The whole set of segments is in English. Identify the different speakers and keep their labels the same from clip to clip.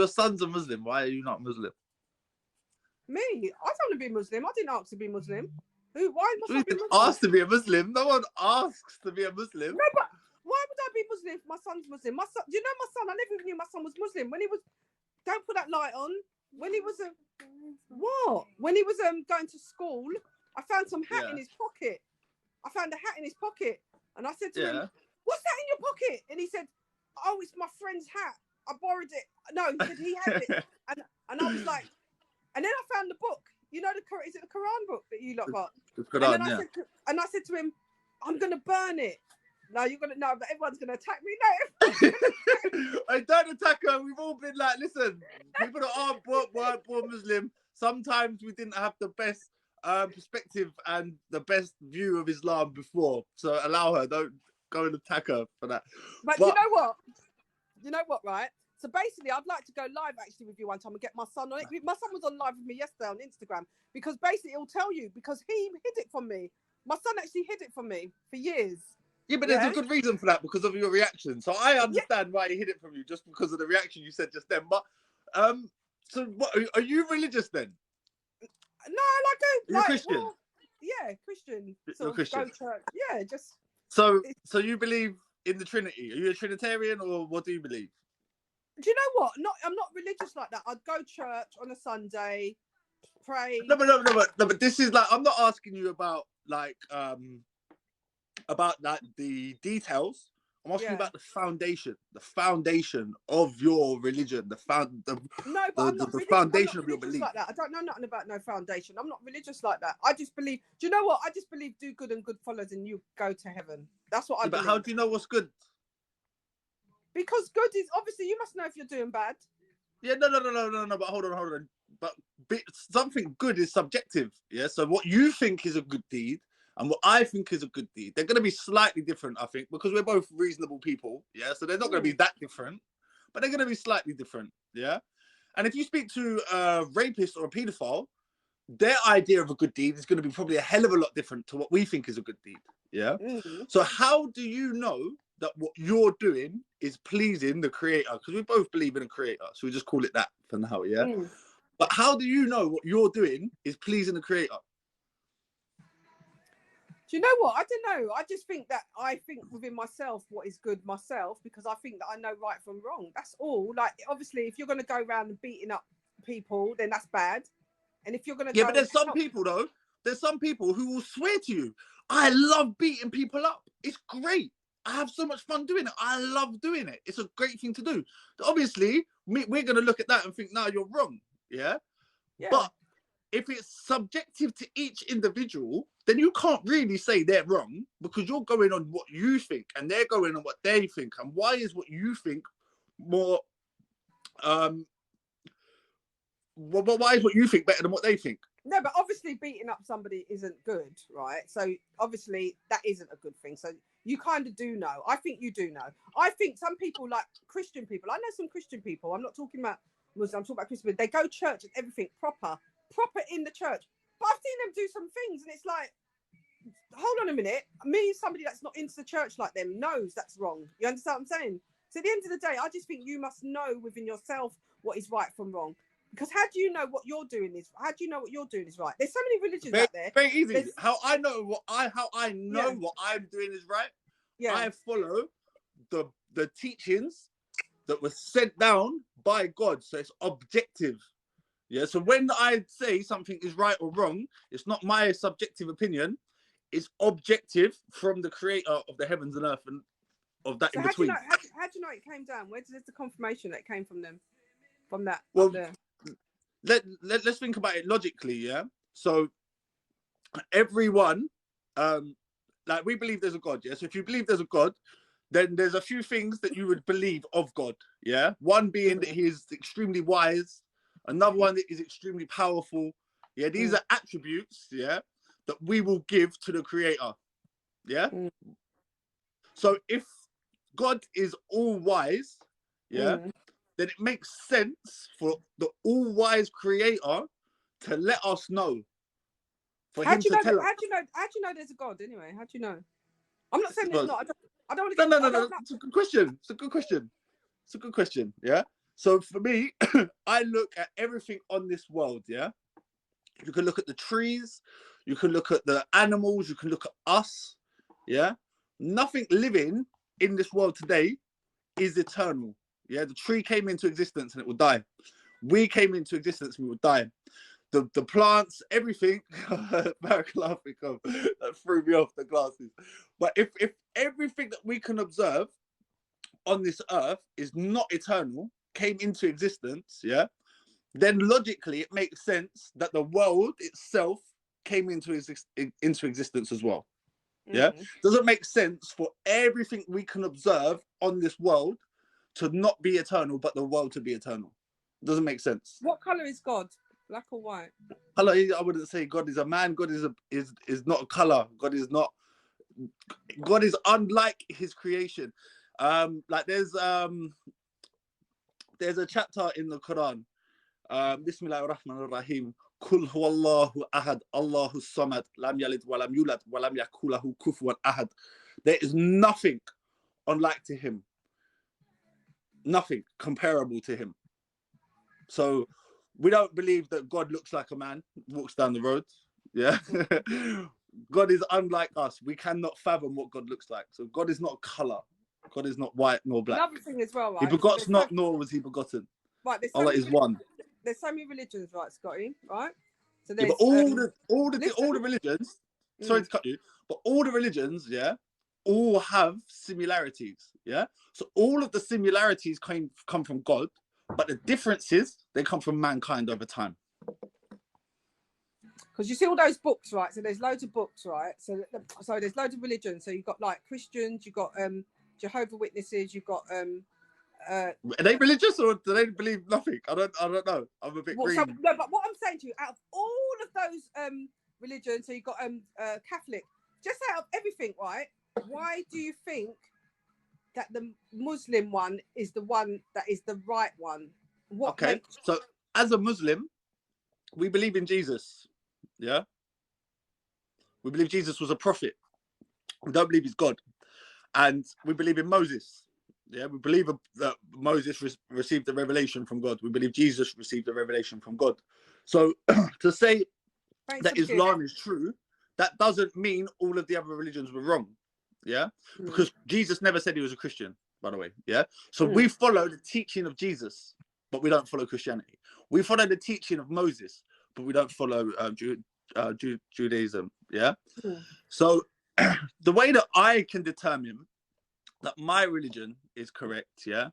Speaker 1: Your son's a Muslim. Why are you not Muslim?
Speaker 2: Me? I don't want to be Muslim. I didn't ask to be Muslim. Who? Why must I
Speaker 1: You
Speaker 2: be
Speaker 1: didn't
Speaker 2: Muslim?
Speaker 1: ask to be a Muslim. No one asks to be a Muslim.
Speaker 2: No, but why would I be Muslim if my son's Muslim? My son, do you know my son? I never even knew my son was Muslim. When he was, don't put that light on. When he was When he was going to school, I found some hat in his pocket. I found a hat in his pocket, and I said to him, "What's that in your pocket?" And he said, "Oh, it's my friend's hat. I borrowed it." No, he said he had it, and I was like, and then I found the book. You know, is it the Quran book that you lot got?
Speaker 1: The Quran,
Speaker 2: and then I said to him, "I'm gonna burn it." No, you're gonna but everyone's gonna attack me now.
Speaker 1: I don't attack her. We've all been like, listen, people that aren't born Muslim, sometimes we didn't have the best perspective and the best view of Islam before. So allow her. Don't go and attack her for that.
Speaker 2: But you know what? You know what, right? So basically, I'd like to go live actually with you one time and get my son on it. My son was on live with me yesterday on Instagram because basically it'll tell you because he hid it from me. My son actually hid it from me for years.
Speaker 1: Yeah, but there's a good reason for that because of your reaction. So I understand why he hid it from you just because of the reaction you said just then. But so what are you religious then?
Speaker 2: No,
Speaker 1: You're Christian.
Speaker 2: Well, yeah, Christian.
Speaker 1: You're Christian.
Speaker 2: Go church. Yeah, just.
Speaker 1: So you believe in the Trinity? Are you a Trinitarian or what do you believe?
Speaker 2: Do you know what? I'm not religious like that. I'd go church on a Sunday, pray.
Speaker 1: No, but this is like I'm not asking you about like the details. I'm asking you about the foundation of your religion, the foundation of your belief.
Speaker 2: Like that. I don't know nothing about no foundation. I'm not religious like that. I just believe. Do you know what? I just believe do good and good follows, and you go to heaven. That's what I believe.
Speaker 1: But how do you know what's good?
Speaker 2: Because good is obviously you must know if you're doing bad.
Speaker 1: Yeah, no. But hold on. But something good is subjective. Yeah. So what you think is a good deed and what I think is a good deed, they're going to be slightly different, I think, because we're both reasonable people. Yeah. So they're not going to be that different, but they're going to be slightly different. Yeah. And if you speak to a rapist or a paedophile, their idea of a good deed is going to be probably a hell of a lot different to what we think is a good deed. Yeah. Mm-hmm. So how do you know that what you're doing is pleasing the creator? Because we both believe in a creator, so we just call it that for now. Yeah. But how do you know what you're doing is pleasing the creator?
Speaker 2: Do you know what? I don't know. I just think that I think within myself what is good myself because I think that I know right from wrong. That's all. Like, obviously, if you're going to go around and beating up people, then that's bad. And if you're going to
Speaker 1: but there's some people, though. There's some people who will swear to you, I love beating people up. It's great. I have so much fun doing it. I love doing it. It's a great thing to do. Obviously, we're going to look at that and think, no, you're wrong. Yeah? But if it's subjective to each individual, then you can't really say they're wrong because you're going on what you think and they're going on what they think. And why is what you think more why is what you think better than what they think?
Speaker 2: No, but obviously beating up somebody isn't good, right? So obviously that isn't a good thing. So you kind of do know. I think you do know. I think some people, like Christian people, I know some Christian people. I'm not talking about Muslims, I'm talking about Christian people. They go church and everything proper in the church. But I've seen them do some things and it's like, hold on a minute. Me, somebody that's not into the church like them, knows that's wrong. You understand what I'm saying? So at the end of the day, I just think you must know within yourself what is right from wrong. Because how do you know what you're doing is? How do you know what you're doing is right? There's so many religions out there.
Speaker 1: Very easy. How I know what I'm doing is right. Yeah. I follow the teachings that were sent down by God, so it's objective. Yeah. So when I say something is right or wrong, it's not my subjective opinion. It's objective from the Creator of the heavens and earth and of that in between.
Speaker 2: How do you know it came down? Where's the confirmation that came from them? From that?
Speaker 1: Well, let's think about it logically, yeah? So everyone, like we believe there's a God, yeah? So if you believe there's a God, then there's a few things that you would believe of God, yeah? One being that he is extremely wise, another one that is extremely powerful, yeah? These are attributes, yeah, that we will give to the Creator, yeah? So if God is all wise, yeah, then it makes sense for the all-wise Creator to let us know.
Speaker 2: How do you know there's a God anyway? How do you know? I'm not saying there's not. I don't want to.
Speaker 1: No. It's a good question. It's a good question. Yeah. So for me, I look at everything on this world, yeah? You can look at the trees, you can look at the animals, you can look at us, yeah? Nothing living in this world today is eternal, yeah? The tree came into existence and it will die. We came into existence and we will die. The plants, everything, Mark laughing, that threw me off the glasses. But if everything that we can observe on this earth is not eternal, came into existence, yeah, then logically it makes sense that the world itself came into existence as well. Yeah, doesn't make sense for everything we can observe on this world to not be eternal, but the world to be eternal. Doesn't make sense.
Speaker 2: What color is God? Black or white?
Speaker 1: Color, I wouldn't say God is a man. God is not a color. God is unlike his creation. Like there's a chapter in the Quran. Bismillahir Rahmanir Rahim. Kul huwallahu ahad, Allahu samad, lam yalid wa lam yulad wa lam yakul lahu kufuwan ahad. There is nothing unlike to him. Nothing comparable to him. So we don't believe that God looks like a man, walks down the road. Yeah. God is unlike us. We cannot fathom what God looks like. So God is not a color. God is not white nor black.
Speaker 2: Another thing as well, right?
Speaker 1: He begots not, nor was he begotten.
Speaker 2: Right,
Speaker 1: Allah is one.
Speaker 2: There's so many religions, right, Scotty? Right? So
Speaker 1: yeah,
Speaker 2: there's
Speaker 1: but all the religions, sorry to cut you, but all the religions, yeah, all have similarities. Yeah. So all of the similarities come from God, but the differences, they come from mankind over time.
Speaker 2: Because you see all those books, right? So there's loads of books, right? So there's loads of religions. So you've got like Christians, you've got Jehovah's Witnesses, you've got
Speaker 1: are they religious or do they believe nothing? I don't know. I'm a bit green.
Speaker 2: So, no, but what I'm saying to you, out of all of those religions, so you've got Catholic, just out of everything, right? Why do you think that the Muslim one is the one that is the right one?
Speaker 1: Okay, so as a Muslim, we believe in Jesus. Yeah, we believe Jesus was a prophet. We don't believe he's God, and we believe in Moses. Yeah, we believe that Moses received the revelation from God. We believe Jesus received the revelation from God. So to say that Islam is true, that doesn't mean all of the other religions were wrong. Yeah, because Jesus never said he was a Christian, by the way. Yeah, so we follow the teaching of Jesus, but we don't follow Christianity. We follow the teaching of Moses, but we don't follow Judaism. Yeah. So the way that I can determine that my religion is correct, yeah,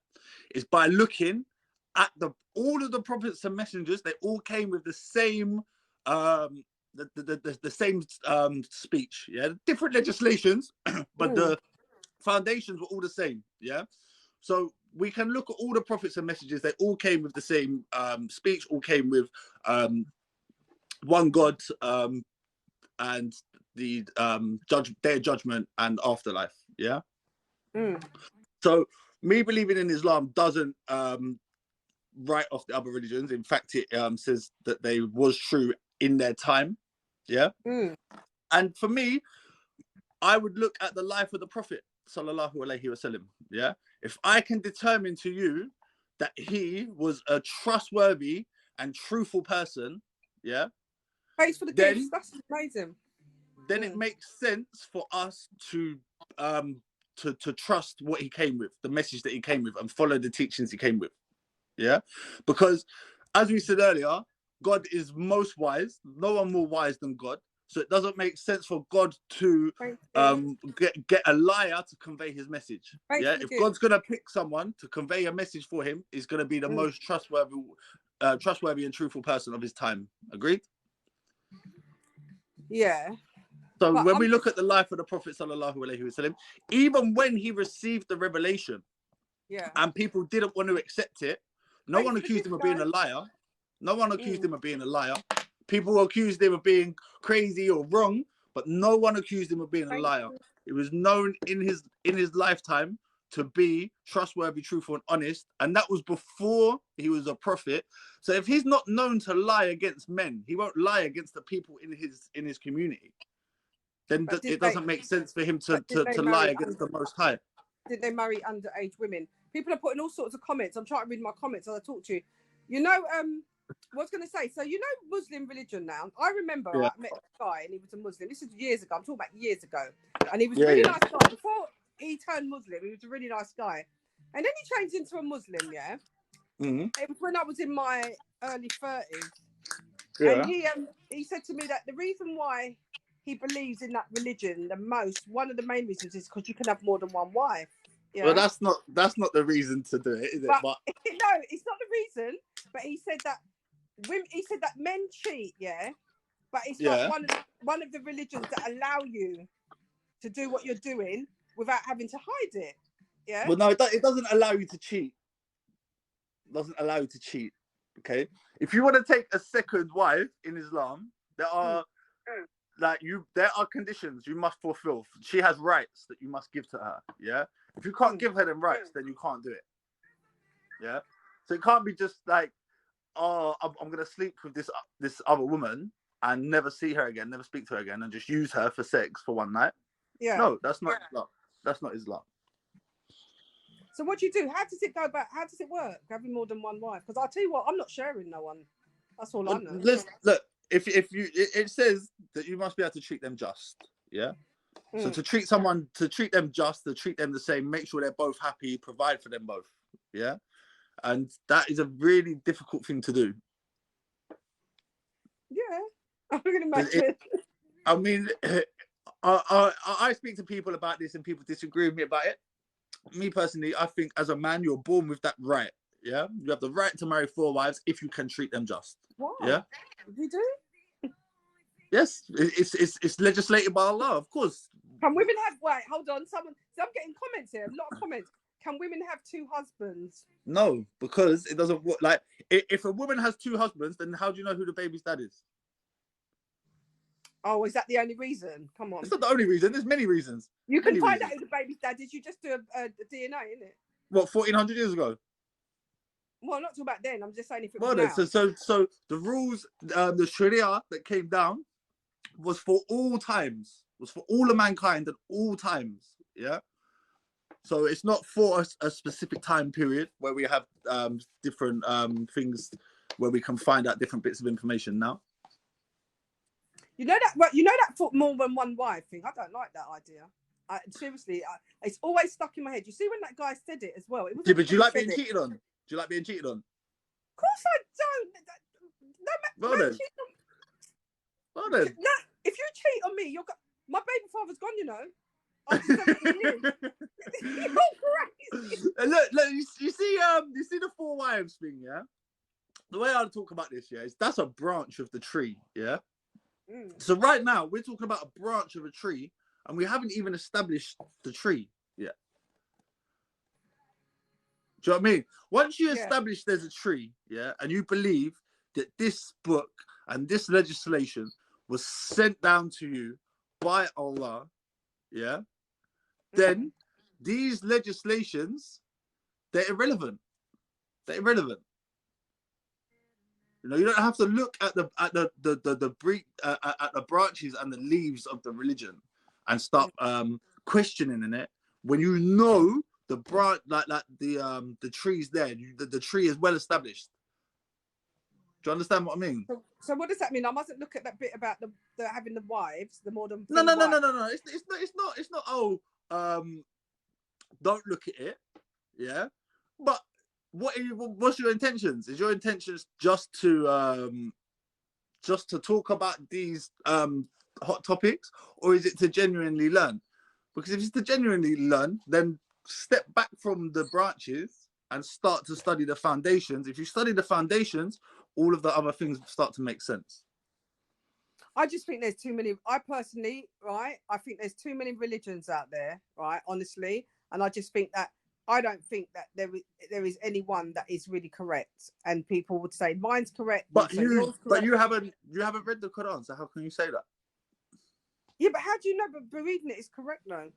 Speaker 1: is by looking at all of the prophets and messengers. They all came with the same the same speech, yeah, different legislations, but the foundations were all the same. Yeah, so we can look at all the prophets and messages. They all came with the same speech, all came with one God and the day of judgment and afterlife. Yeah. So me believing in Islam doesn't write off the other religions. In fact, it says that they was true in their time. Yeah. And for me, I would look at the life of the Prophet sallallahu alaihi wasallam. Yeah. If I can determine to you that he was a trustworthy and truthful person, yeah,
Speaker 2: thanks for the gifts. That's amazing.
Speaker 1: Then it makes sense for us to trust what he came with, the message that he came with, and follow the teachings he came with. Yeah, because as we said earlier, God is most wise. No one more wise than God. So it doesn't make sense for God to get a liar to convey his message. Yeah, if God's gonna pick someone to convey a message for him, is gonna be the most trustworthy and truthful person of his time. Agreed?
Speaker 2: Yeah.
Speaker 1: So but when we look at the life of the Prophet sallallahu alaihi wasallam, even when he received the revelation,
Speaker 2: yeah,
Speaker 1: and people didn't want to accept it, no one accused him of being a liar. No one accused him of being a liar. People accused him of being crazy or wrong, but no one accused him of being a liar. It was known in his lifetime to be trustworthy, truthful, and honest, and that was before he was a prophet. So if he's not known to lie against men, he won't lie against the people in his community. Then it doesn't make sense for him to lie against the Most High.
Speaker 2: Did they marry underage women? People are putting all sorts of comments. I'm trying to read my comments as I talk to you. You know, what I was going to say. So you know, Muslim religion now. I remember
Speaker 1: Yeah.
Speaker 2: I met a guy and he was a Muslim. This is years ago. I'm talking about years ago, and he was a
Speaker 1: Yeah,
Speaker 2: really
Speaker 1: yeah.
Speaker 2: nice guy. Before he turned Muslim, he was a really nice guy, and then he changed into a Muslim. Yeah,
Speaker 1: Mm-hmm.
Speaker 2: it was when I was in my early 30s,
Speaker 1: Yeah.
Speaker 2: and he said to me that the reason why he believes in that religion the most, one of the main reasons, is because you can have more than one wife. Yeah.
Speaker 1: Well, that's not the reason to do it, is it?
Speaker 2: But
Speaker 1: But
Speaker 2: no, it's not the reason. But he said that men cheat, yeah. But it's like
Speaker 1: yeah.
Speaker 2: one of the religions that allow you to do what you're doing without having to hide it. Yeah.
Speaker 1: Well, no, it doesn't allow you to cheat. It doesn't allow you to cheat. Okay. If you want to take a second wife in Islam, there are there are conditions you must fulfill. She has rights that you must give to her. Yeah. If you can't give her them rights, then you can't do it. Yeah. So it can't be just like, oh, I'm gonna sleep with this other woman and never see her again, never speak to her again, and just use her for sex for one night.
Speaker 2: Yeah.
Speaker 1: No, that's not Islam. That's not Islam.
Speaker 2: So what do you do? How does it go about? How does it work? Having more than one wife? Because I'll tell you what, I'm not sharing no one. That's all I know.
Speaker 1: Look, if you, it says that you must be able to treat them just. Yeah. So to treat them just, to treat them the same, make sure they're both happy, provide for them both. Yeah. And that is a really difficult thing to do.
Speaker 2: Yeah, I can imagine.
Speaker 1: I mean, I speak to people about this and people disagree with me about it. Me personally, I think as a man, you're born with that right. Yeah. You have the right to marry 4 wives if you can treat them just.
Speaker 2: Wow.
Speaker 1: Yeah.
Speaker 2: You do?
Speaker 1: Yes. It's legislated by Allah, of course.
Speaker 2: Can women have, wait, hold on. So I'm getting comments here, a lot of comments. Can women have 2 husbands?
Speaker 1: No, because it doesn't work. Like, if a woman has 2 husbands, then how do you know who the baby's dad is?
Speaker 2: Oh, is that the only reason? Come on.
Speaker 1: It's not the only reason. There's many reasons.
Speaker 2: You can find out who the baby's dad is. You just do a DNA, innit?
Speaker 1: What, 1400 years ago?
Speaker 2: Well, not till back then. I'm just saying if it was now.
Speaker 1: So the rules, the Sharia that came down was for all times, was for all of mankind at all times. Yeah. So it's not for a specific time period where we have different things where we can find out different bits of information now.
Speaker 2: You know that for more than one wife thing. I don't like that idea. Seriously, it's always stuck in my head. You see when that guy said it as well.
Speaker 1: Yeah, but do you like being cheated on? Do you like being cheated on?
Speaker 2: Of course I don't.
Speaker 1: Well then.
Speaker 2: No, if you cheat on me, my baby father's gone. You know. After 17 years. You're crazy.
Speaker 1: Look, you see the 4 wives thing, yeah? The way I talk about this, yeah, is that's a branch of the tree, yeah? So right now, we're talking about a branch of a tree, and we haven't even established the tree yet. Do you know what I mean? Once you establish there's a tree, yeah, and you believe that this book and this legislation was sent down to you by Allah, yeah, then these legislations, they're irrelevant. They're irrelevant. You know, you don't have to look at the branches and the leaves of the religion and start questioning it when you know the branch, like the tree's there. The tree is well established. Do you understand what I mean?
Speaker 2: So what does that mean? I mustn't look at that bit about the having the wives, the more than
Speaker 1: no. It's not. Oh, don't look at it. Yeah, but what's your intentions? Is your intentions just to talk about these hot topics, or is it to genuinely learn? Because if it's to genuinely learn, then step back from the branches and start to study the foundations. If you study the foundations, all of the other things start to make sense.
Speaker 2: I just think there's too many. I personally, right, I think there's too many religions out there, right, honestly. And I just think that I don't think that there is any one that is really correct. And people would say mine's correct.
Speaker 1: But you haven't read the Quran, so how can you say that?
Speaker 2: Yeah, but how do you know? But reading it is correct, though.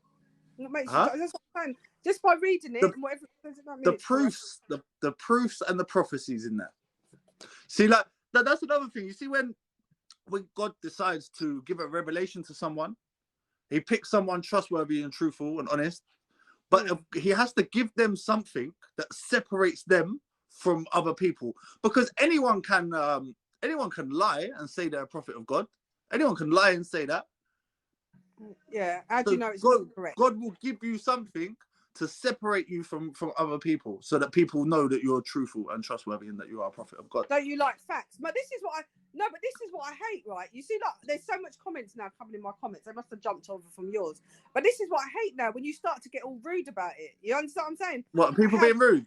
Speaker 2: That's what I'm saying. Just by reading it, and whatever it says,
Speaker 1: the proofs, the proofs and the prophecies in there. See, like that's another thing. You see, when God decides to give a revelation to someone, He picks someone trustworthy and truthful and honest. but he has to give them something that separates them from other people, because anyone can lie and say they're a prophet of God. Anyone can lie and say that.
Speaker 2: Yeah, how do
Speaker 1: So
Speaker 2: you know it's
Speaker 1: God,
Speaker 2: correct?
Speaker 1: God will give you something to separate you from other people, so that people know that you're truthful and trustworthy and that you are a prophet of God.
Speaker 2: Don't you like facts? But this is what I hate, right? You see, like, there's so much comments now coming in my comments. They must have jumped over from yours. But this is what I hate now, when you start to get all rude about it. You understand what I'm saying?
Speaker 1: What, people being rude?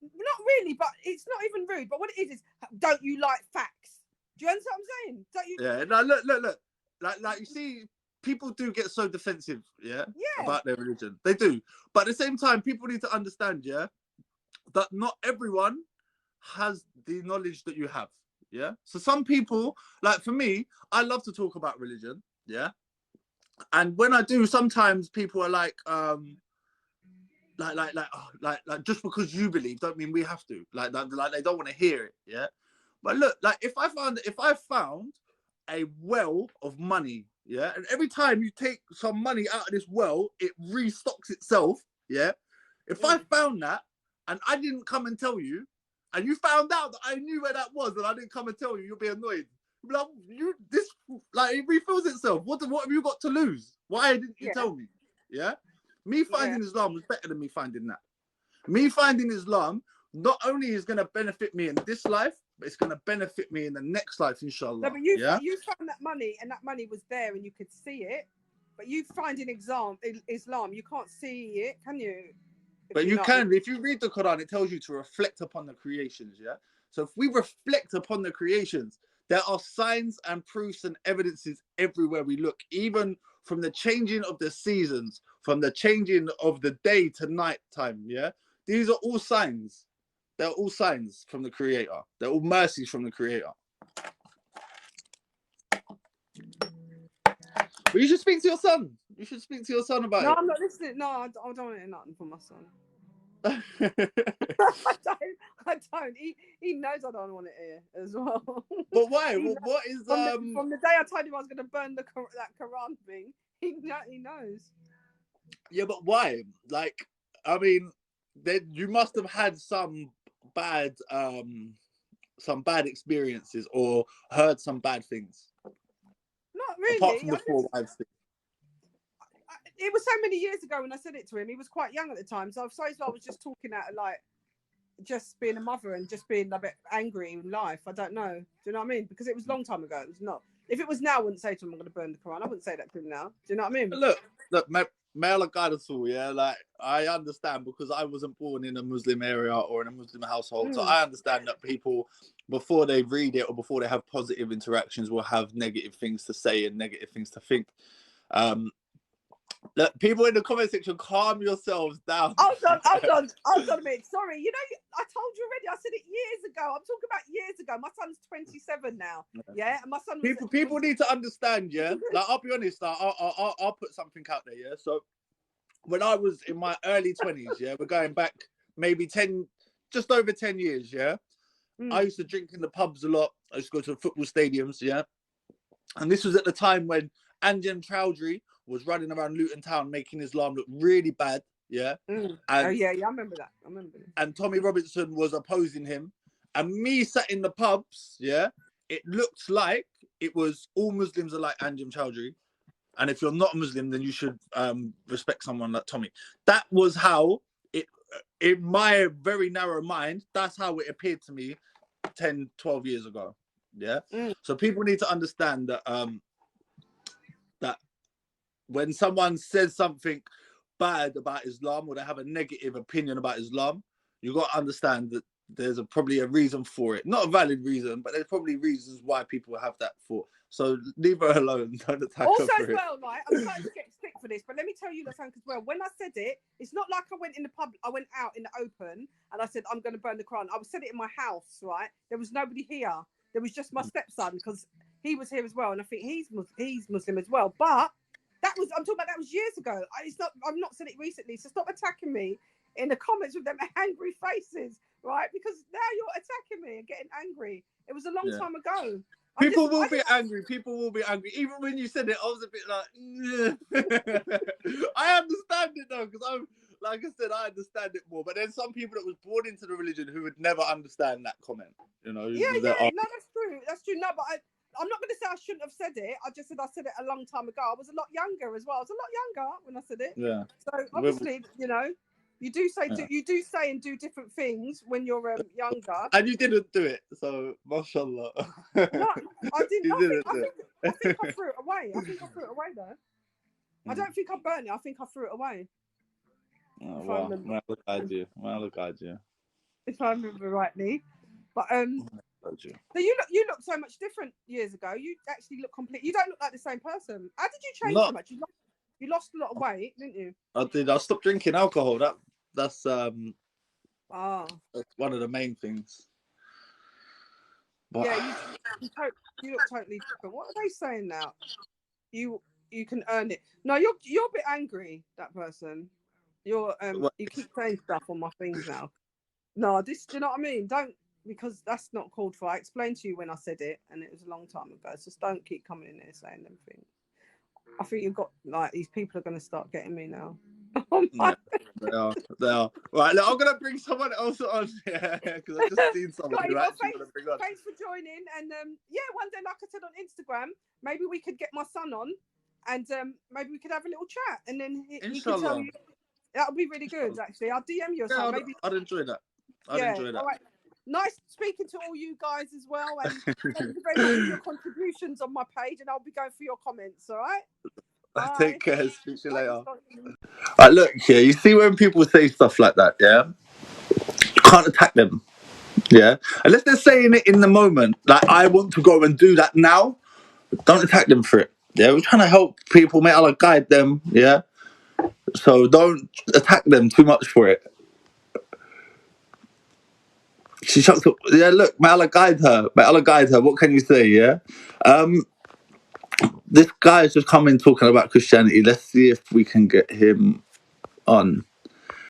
Speaker 2: Not really, but it's not even rude. But what it is, don't you like facts? Do you understand what I'm saying? Don't you?
Speaker 1: Yeah. No, look. Like you see, people do get so defensive, yeah, about their religion. They do. But at the same time, people need to understand, yeah, that not everyone has the knowledge that you have. Yeah. So some people, like for me, I love to talk about religion. Yeah. And when I do, sometimes people are like, just because you believe don't mean we have to. Like they don't want to hear it. Yeah. But look, like if I found a well of money, yeah, and every time you take some money out of this well, it restocks itself. Yeah. If I found that and I didn't come and tell you, and you found out that I knew where that was and I didn't come and tell you, you'll be annoyed. You'll be like, it refills itself. What have you got to lose? Why didn't you tell me? Yeah. Me finding Islam was better than me finding that. Me finding Islam not only is going to benefit me in this life, but it's going to benefit me in the next life, inshallah.
Speaker 2: No, but you found that money, and that money was there, and you could see it. But you find in Islam, you can't see it, can you?
Speaker 1: But you can. If you read the Quran, it tells you to reflect upon the creations, yeah? So if we reflect upon the creations, there are signs and proofs and evidences everywhere we look, even from the changing of the seasons, from the changing of the day to night time, yeah? These are all signs. They're all signs from the Creator. They're all mercies from the Creator. But you should speak to your son. You should speak to your son about it.
Speaker 2: No, I'm not listening. No, I don't want to hear nothing from my son. I don't. He knows I don't want to hear as well.
Speaker 1: But why? What is
Speaker 2: from the day I told him I was going to burn that Quran thing, he knows.
Speaker 1: Yeah, but why? Like, I mean, you must have had some bad experiences or heard some bad things.
Speaker 2: Not really.
Speaker 1: Apart from the four wives thing.
Speaker 2: It was so many years ago when I said it to him. He was quite young at the time, so I suppose I was just talking out of like just being a mother and just being a bit angry in life. I don't know. Do you know what I mean? Because it was a long time ago. It was not. If it was now, I wouldn't say to him, I'm going to burn the Quran. I wouldn't say that to him now. Do you know what I mean?
Speaker 1: Look, may Allah guide us all, yeah? Like, I understand because I wasn't born in a Muslim area or in a Muslim household. So I understand that people, before they read it or before they have positive interactions, will have negative things to say and negative things to think. Look, people in the comment section, calm yourselves down.
Speaker 2: Hold on a minute. Sorry, I told you already. I said it years ago. I'm talking about years ago. My son's 27 now. Yeah, and my son.
Speaker 1: People need to understand. Yeah, like I'll be honest. I'll put something out there. Yeah, so when I was in my early 20s, yeah, we're going back maybe just over 10 years. Yeah, I used to drink in the pubs a lot. I used to go to the football stadiums. Yeah, and this was at the time when Anjem Chowdhury was running around Luton Town making Islam look really bad, yeah? And,
Speaker 2: I remember that.
Speaker 1: And Tommy Robinson was opposing him. And me sat in the pubs, yeah? It looked like it was all Muslims are like Anjem Chowdhury. And if you're not a Muslim, then you should respect someone like Tommy. That was how in my very narrow mind, that's how it appeared to me 10, 12 years ago, yeah? So people need to understand that that when someone says something bad about Islam or they have a negative opinion about Islam, you got to understand that there's probably a reason for it. Not a valid reason, but there's probably reasons why people have that thought. So leave her alone. Don't attack
Speaker 2: also,
Speaker 1: her
Speaker 2: as well, like, I'm trying to get stick for this, but let me tell you something as well. When I said it, it's not like I went in the pub, I went out in the open and I said, I'm going to burn the Quran. I said it in my house, right? There was nobody here. There was just my stepson because he was here as well. And I think he's Muslim as well. But I'm talking about that was years ago. I've not said it recently. So stop attacking me in the comments with them angry faces, right? Because now you're attacking me and getting angry. It was a long time ago.
Speaker 1: People will be angry. People will be angry. Even when you said it, I was a bit like, I understand it though, because like I said, I understand it more. But there's some people that was born into the religion who would never understand that comment. You know,
Speaker 2: Yeah,
Speaker 1: that are-
Speaker 2: no, that's true. That's true. No, but I'm not going to say I shouldn't have said it. I just said I said it a long time ago. I was a lot younger as well. I was a lot younger when I said it.
Speaker 1: yeah.
Speaker 2: So obviously, you know, you do say
Speaker 1: Yeah.
Speaker 2: you do say and do different things when you're younger.
Speaker 1: And you didn't do it, so mashallah.
Speaker 2: No, I didn't.
Speaker 1: You didn't do it.
Speaker 2: I think I threw it away. I think I threw it away though. I don't think I burned it. I think I threw it away.
Speaker 1: Oh,
Speaker 2: If I
Speaker 1: wow.
Speaker 2: remember.
Speaker 1: Man, look at you. Man, look at you.
Speaker 2: If I remember rightly. But
Speaker 1: Look at you.
Speaker 2: so you look so much different years ago. You actually look complete. You don't look like the same person. How did you change
Speaker 1: No.
Speaker 2: so much? You lost a lot of weight, didn't you?
Speaker 1: I did. I stopped drinking alcohol. That's
Speaker 2: Ah,
Speaker 1: one of the main things. But
Speaker 2: yeah. You look totally different. What are they saying now? You can earn it. No, you're a bit angry. That person. You're
Speaker 1: What?
Speaker 2: you keep saying stuff on my things now. No, do you know what I mean? Don't, because that's not called for. I explained to you when I said it, and it was a long time ago. So just don't keep coming in there saying them things. I think you've got, like, these people are going to start getting me now.
Speaker 1: Yeah, they are. Right, look, I'm gonna bring someone else on here because I've just seen someone who actually want to bring on.
Speaker 2: Thanks for joining, and yeah, one day, like I said on Instagram, maybe we could get my son on, and maybe we could have a little chat, and then he can tell
Speaker 1: Inshallah.
Speaker 2: you. That would be really good, actually. I'll DM you or
Speaker 1: Yeah,
Speaker 2: something.
Speaker 1: I'd enjoy that. I'd enjoy that.
Speaker 2: All right. Nice speaking to all you guys as well, and thank you very much for your contributions on my page, and I'll be going for your comments. All right. Bye.
Speaker 1: Take care. Speak to you later.
Speaker 2: Bye.
Speaker 1: Right, look here. You see when people say stuff like that, yeah, you can't attack them, yeah. Unless they're saying it in the moment, like I want to go and do that now. Don't attack them for it. Yeah, we're trying to help people. May Allah guide them. Yeah, so don't attack them too much for it. She shucks up. Yeah, look, may Allah guide her. May Allah guide her. What can you say? Yeah. This guy is just coming talking about Christianity. Let's see if we can get him on.